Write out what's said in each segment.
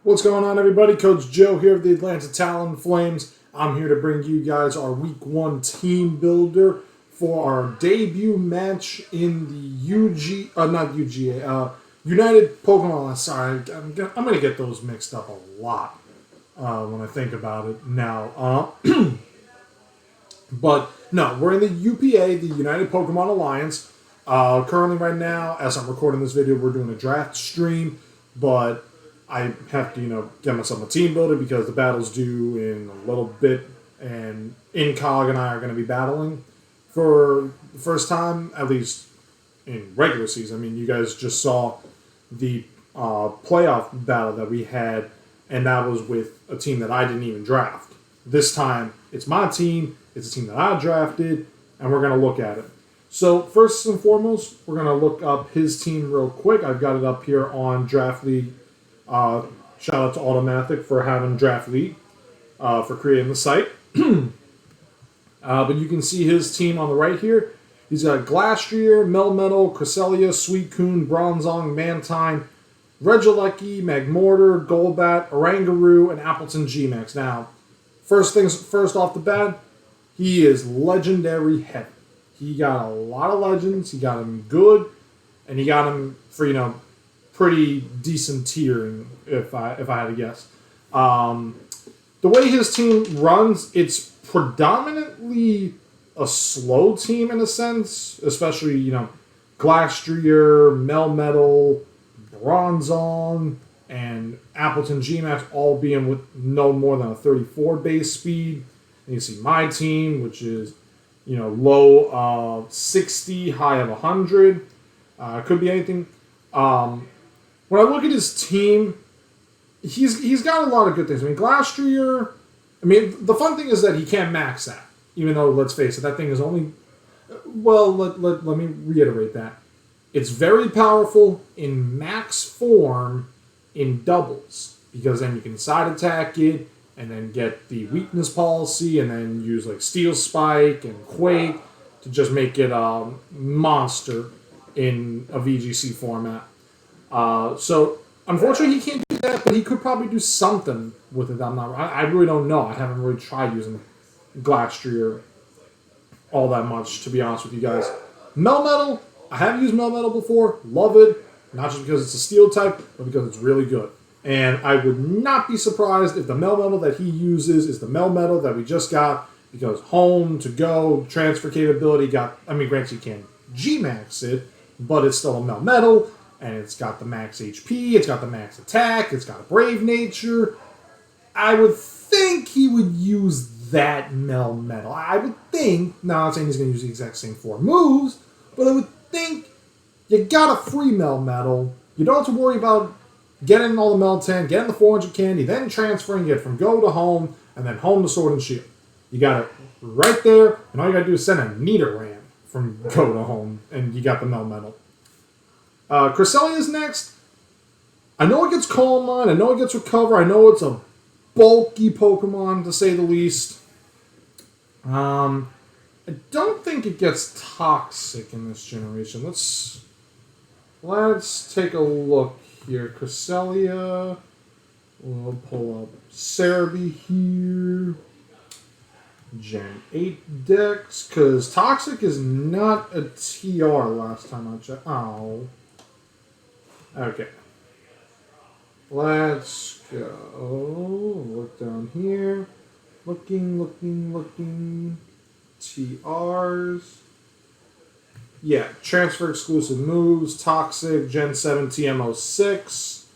What's going on, everybody? Coach Joe here of the Atlanta Talon Flames. I'm here to bring you guys our Week 1 team builder for our debut match in the United Pokemon. Sorry, I'm going to get those mixed up a lot when I think about it now. But no, we're in the UPA, the United Pokemon Alliance. Currently, right now, as I'm recording this video, we're doing a draft stream, but I have to, get myself a team builder because the battle's due in a little bit, and Incog and I are going to be battling for the first time, at least in regular season. I mean, you guys just saw the playoff battle that we had, and that was with a team that I didn't even draft. This time, it's my team, it's a team that I drafted, and we're going to look at it. So, first and foremost, we're going to look up his team real quick. I've got it up here on Draft League. Shout out to Automatic for having Draft League, for creating the site. But you can see his team on the right here. He's got Glastrier, Melmetal, Cresselia, Suicune, Bronzong, Mantine, Regieleki, Magmortar, Golbat, Oranguru, and Appleton G-Max. Now, first off the bat, he is legendary heavy. He got a lot of legends. He got him good, and he got him for, pretty decent tiering, if I had to guess. The way his team runs, it's predominantly a slow team in a sense, especially, Glastrier, Melmetal, Bronzong, and Appleton G-Max all being with no more than a 34 base speed. And you see my team, which is, low of 60, high of 100. Could be anything. When I look at his team, he's got a lot of good things. I mean, Glastrier, the fun thing is that he can't max that. Even though, let's face it, that thing is only... Well, let me reiterate that. It's very powerful in max form in doubles. Because then you can side attack it, and then get the weakness policy, and then use like Steel Spike and Quake to just make it a monster in a VGC format. So, unfortunately, he can't do that, but he could probably do something with it. I really don't know. I haven't really tried using Glastrier all that much, to be honest with you guys. Melmetal, I have used Melmetal before. Love it. Not just because it's a steel type, but because it's really good. And I would not be surprised if the Melmetal that he uses is the Melmetal that we just got, because home, to go, transfer capability granted you can G-Max it, but it's still a Melmetal. And it's got the max HP, it's got the max attack, it's got a brave nature. I would think he would use that Melmetal. I would think, now I'm not saying he's going to use the exact same 4 moves, but I would think you got a free Melmetal. You don't have to worry about getting all the Meltan, getting the 400 candy, then transferring it from go to home, and then home to Sword and Shield. You got it right there, and all you got to do is send a Nidoran from go to home, and you got the Melmetal. Cresselia is next. I know it gets Calm Mind. I know it gets Recover. I know it's a bulky Pokemon, to say the least. I don't think it gets Toxic in this generation. Let's take a look here. Cresselia. We'll pull up Cerebi here. Gen 8 Dex. Because Toxic is not a TR last time I checked. Oh. Okay. Let's go. Look down here. Looking. TRs. Yeah, transfer exclusive moves. Toxic, Gen 7 TM06.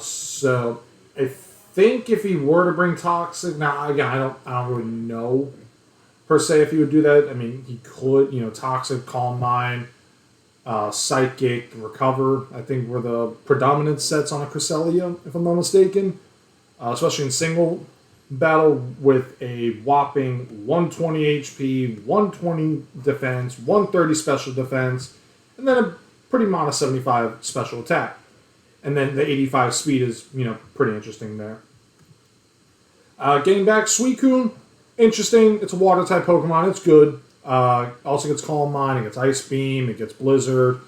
So, I think if he were to bring Toxic, now again, I don't really know per se if he would do that. He could, Toxic, Calm Mind, Psychic, Recover, I think were the predominant sets on a Cresselia, if I'm not mistaken. Especially in single battle with a whopping 120 HP, 120 defense, 130 special defense, and then a pretty modest 75 special attack. And then the 85 speed is, pretty interesting there. Getting back, Suicune, interesting. It's a water type Pokemon. It's good. Also gets Calm Mind, it gets Ice Beam, it gets Blizzard.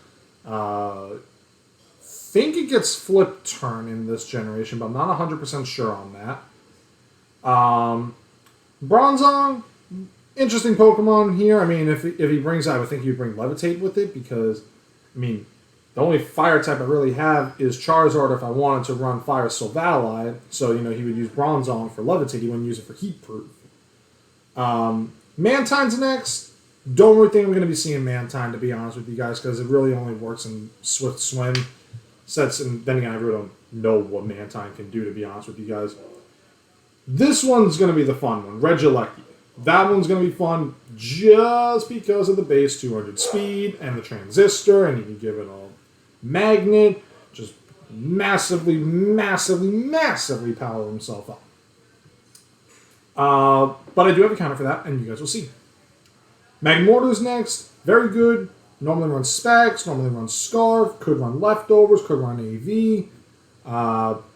think it gets flip turn in this generation, but I'm not 100% sure on that. Bronzong, interesting Pokemon here. I mean, if he brings, I would think he'd bring Levitate with it because, I mean, the only fire type I really have is Charizard if I wanted to run Fire Silvally. So, he would use Bronzong for Levitate. He wouldn't use it for Heat Proof. Mantine's next. Don't really think I'm going to be seeing Mantine, to be honest with you guys, because it really only works in Swift Swim sets, and then again, I really don't know what Mantine can do, to be honest with you guys. This one's going to be the fun one, Regieleki. That one's going to be fun just because of the base 200 speed and the transistor, and you can give it a magnet, just massively, massively, massively power himself up. But I do have a counter for that, and you guys will see. Magmortar's next. Very good. Normally runs Specs, normally runs Scarf, could run Leftovers, could run AV.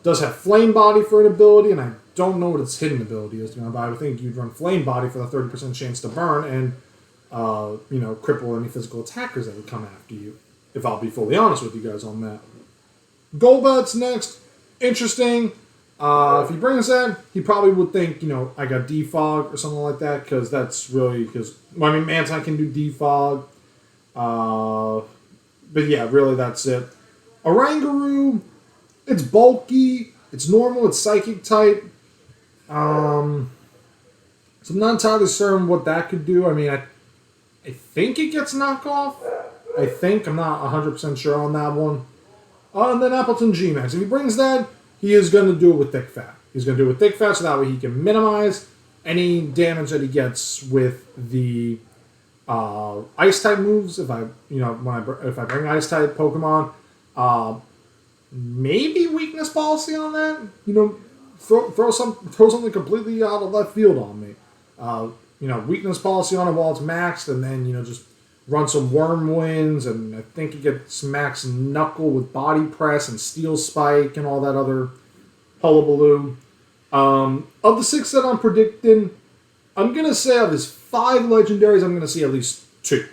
Does have Flame Body for an ability, and I don't know what its hidden ability is, but I would think you'd run Flame Body for the 30% chance to burn and, cripple any physical attackers that would come after you, if I'll be fully honest with you guys on that. Golbat's next. Interesting. If he brings that, he probably would think, I got Defog or something like that, because that's really, Mantine can do Defog. But yeah, really that's it. Oranguru, it's bulky, it's normal, it's Psychic type. So I'm not entirely certain what that could do. I mean, I think it gets knockoff. I'm not 100% sure on that one. And then Appleton G-Max. If he brings that, he is going to do it with Thick Fat. He's going to do it with Thick Fat so that way he can minimize any damage that he gets with the Ice type moves. If I bring Ice type Pokemon, maybe Weakness Policy on that. Throw something completely out of left field on me. Weakness Policy on it while it's maxed, and then just run some Worm Winds, and I think it gets max Knuckle with Body Press and Steel Spike and all that other hullabaloo. Of the 6 that I'm predicting, I'm going to say of his 5 legendaries, I'm going to see at least 2.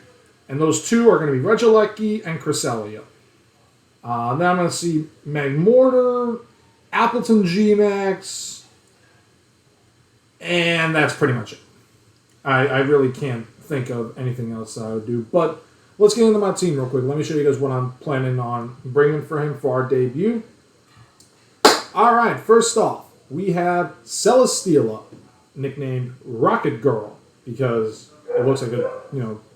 And those 2 are going to be Regieleki and Cresselia. Then I'm going to see Magmortar, Appleton G-Max, and that's pretty much it. I really can't think of anything else that I would do. But let's get into my team real quick. Let me show you guys what I'm planning on bringing for him for our debut. All right, first off, we have Celesteela, nicknamed Rocket Girl, because it looks like a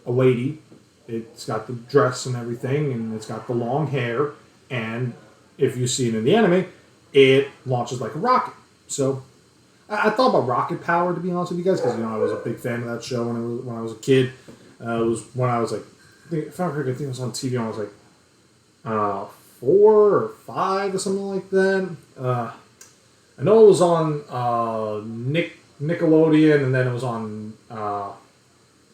lady. It's got the dress and everything, and it's got the long hair, and if you see it in the anime, it launches like a rocket. So I thought about rocket power, to be honest with you guys, because I was a big fan of that show when I was a kid. It was when I was like, if I remember, I think it was on TV when I was like 4 or 5 or something like that. I know it was on Nickelodeon, and then it was on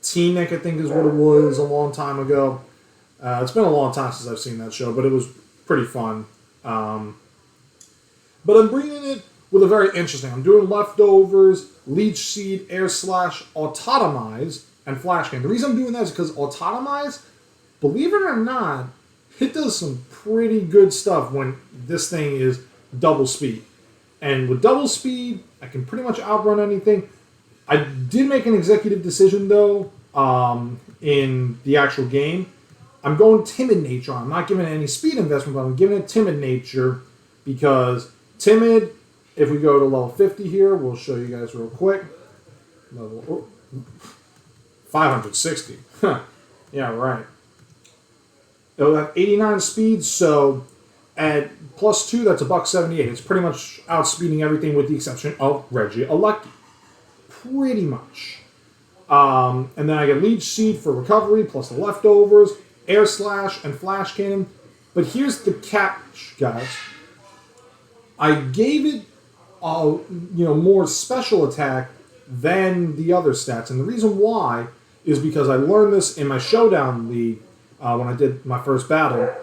T-Nick, I think is what it was, a long time ago. It's been a long time since I've seen that show, but it was pretty fun. But I'm bringing it with a very interesting. I'm doing Leftovers, Leech Seed, Air Slash, Autotomize, and Flash Cannon. The reason I'm doing that is because Autotomize, believe it or not, it does some pretty good stuff when this thing is double speed. And with double speed, I can pretty much outrun anything. I did make an executive decision, though, in the actual game. I'm going Timid Nature. I'm not giving it any speed investment, but I'm giving it Timid Nature because Timid, if we go to level 50 here, we'll show you guys real quick. Level 560. Yeah, right. It'll have 89 speed, so at +2, that's $178. It's pretty much outspeeding everything with the exception of Regieleki. Pretty much. And then I get Leech Seed for recovery, plus the Leftovers, Air Slash, and Flash Cannon. But here's the catch, guys. I gave it more special attack than the other stats. And the reason why is because I learned this in my Showdown League when I did my first battle.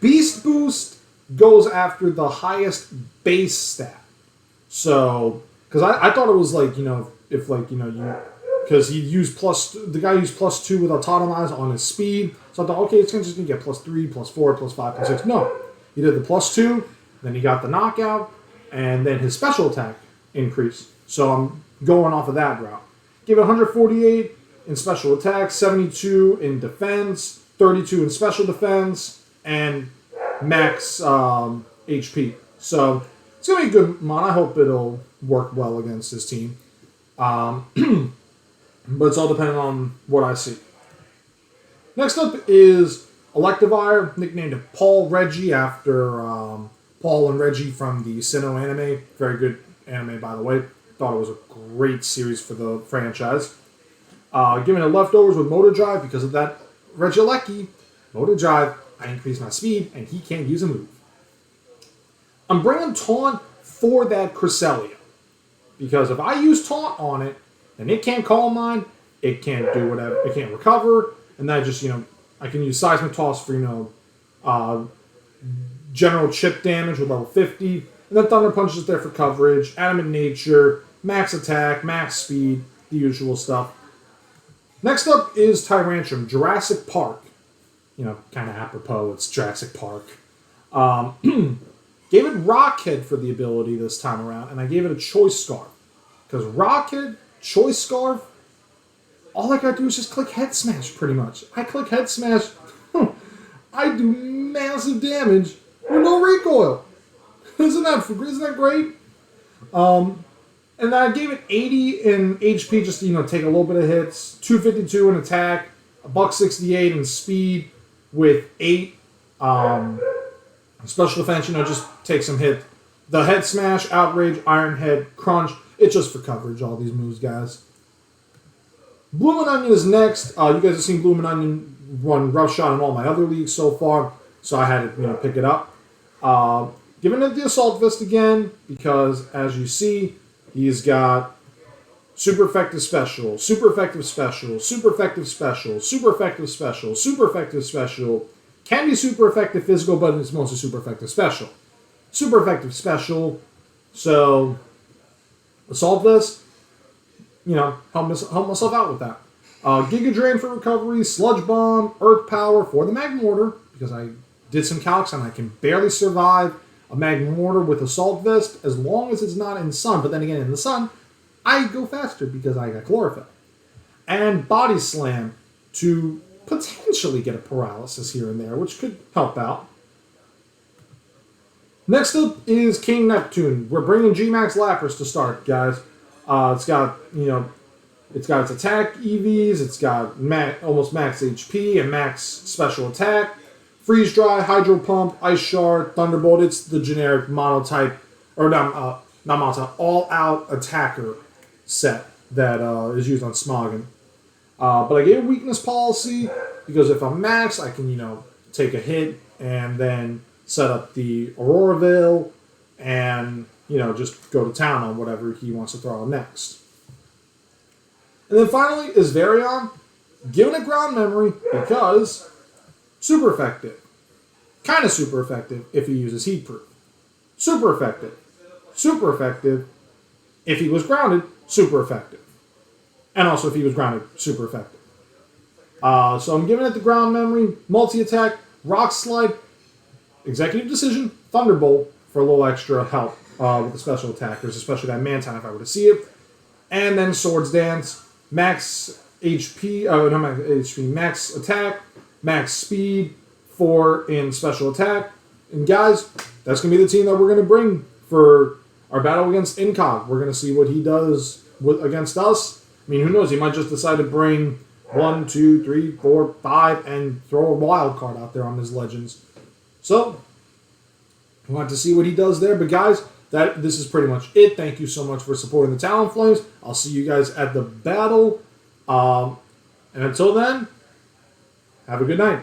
Beast Boost goes after the highest base stat. So, because I thought it was like, because the guy used +2 with Autotomize on his speed. So I thought, okay, it's just going to get +3, +4, +5, +6. No. He did the +2, then he got the knockout, and then his special attack increased. So I'm going off of that route. Give it 148 in special attack, 72 in defense, 32 in special defense, and max HP. So it's going to be a good mon. I hope it'll work well against his team. But it's all dependent on what I see. Next up is Electivire, nicknamed Paul Reggie after Paul and Reggie from the Sinnoh anime. Very good anime, by the way. Thought it was a great series for the franchise. Giving it leftovers with Motor Drive because of that Regieleki. Motor Drive, I increase my speed, and he can't use a move. I'm bringing Taunt for that Cresselia. Because if I use Taunt on it, then it can't Calm Mind, it can't do whatever, it can't recover, and then I just, I can use Seismic Toss for, general chip damage with level 50, and then Thunder Punch is there for coverage, Adamant Nature, max attack, max speed, the usual stuff. Next up is Tyrantrum, Jurassic Park. Kind of apropos, it's Jurassic Park. Gave it Rockhead for the ability this time around, and I gave it a Choice Scarf. Because Rockhead, Choice Scarf, all I gotta do is just click Head Smash, pretty much. I click Head Smash, I do massive damage with no recoil. Isn't that great? And I gave it 80 in HP just to, take a little bit of hits, 252 in attack, $168 in speed with 8 special defense, just take some hit. The Head Smash, Outrage, Iron Head, Crunch, it's just for coverage, all these moves, guys. Bloomin' Onion is next. You guys have seen Bloomin' Onion run Rough Shot in all my other leagues so far, so I had to, pick it up. Giving it the Assault Vest again, because as you see, he's got Super Effective Special, Super Effective Special, Super Effective Special, Super Effective Special, Super Effective Special. Can be Super Effective Physical, but it's mostly Super Effective Special. Super Effective Special. So, Assault Vest, help myself out with that. Giga Drain for recovery, Sludge Bomb, Earth Power for the Magmortar, because I did some calcs and I can barely survive a Magmortar with Assault Vest as long as it's not in Sun. But then again, in the Sun, I go faster because I got Chlorophyll. And Body Slam to potentially get a paralysis here and there, which could help out. Next up is King Neptune. We're bringing G-Max Lapras to start, guys. It's got, it's got its attack EVs, it's got almost max HP and max special attack, Freeze Dry, Hydro Pump, Ice Shard, Thunderbolt. It's the generic monotype, or not monotype, all-out attacker set that is used on Smogon. But I gave a weakness policy because if I'm max, I can, take a hit and then set up the Aurora Veil and, just go to town on whatever he wants to throw on next. And then finally is Varion, giving it ground memory because super effective. Kind of super effective if he uses Heat Proof. Super effective. Super effective if he was grounded, super effective. And also if he was grounded, super effective. So I'm giving it the ground memory, multi-attack, Rock Slide, Executive Decision, Thunderbolt for a little extra help with the special attackers, especially that Mantine if I were to see it. And then Swords Dance, max HP, max attack, max speed, 4 in special attack. And guys, that's going to be the team that we're going to bring for our battle against Incog. We're going to see what he does against us. I mean, who knows? He might just decide to bring 1, 2, 3, 4, 5 and throw a wild card out there on his Legends. So, we'll have to see what he does there. But guys, this is pretty much it. Thank you so much for supporting the Talonflames. I'll see you guys at the battle. And until then, have a good night.